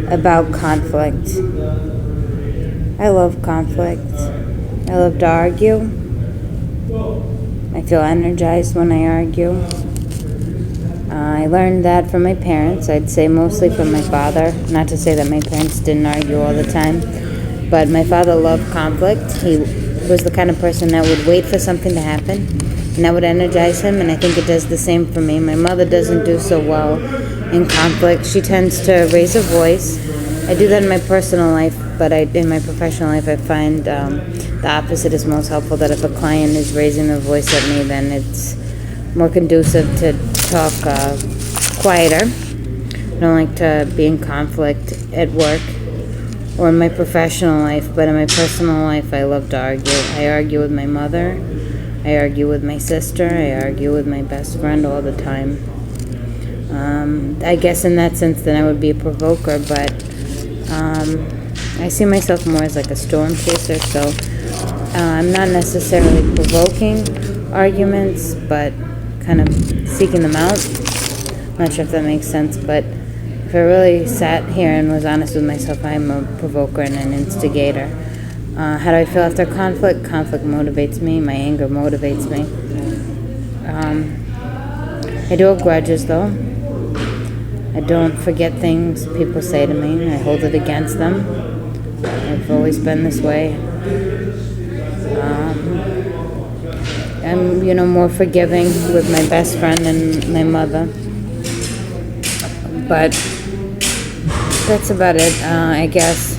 about conflict. I love conflict. I love to argue. I feel energized when I argue. I learned that from my parents. I'd say mostly from my father. Not to say that my parents didn't argue all the time, but my father loved conflict. He was the kind of person that would wait for something to happen, and that would energize him, and I think it does the same for me. My mother doesn't do so well in conflict. She tends to raise her voice. I do that in my personal life, but in my professional life, I find the opposite is most helpful, that if a client is raising their voice at me, then it's more conducive to talk quieter. I don't like to be in conflict at work or in my professional life, but in my personal life, I love to argue. I argue with my mother. I argue with my sister. I argue with my best friend all the time. I guess in that sense, then I would be a provoker, but I see myself more as like a storm chaser, so I'm not necessarily provoking arguments, but kind of seeking them out. I'm not sure if that makes sense, but if I really sat here and was honest with myself, I'm a provoker and an instigator. How do I feel after conflict? Conflict motivates me. My anger motivates me. I do hold grudges, though. I don't forget things people say to me. I hold it against them. I've always been this way. I'm, more forgiving with my best friend and my mother. But that's about it, I guess.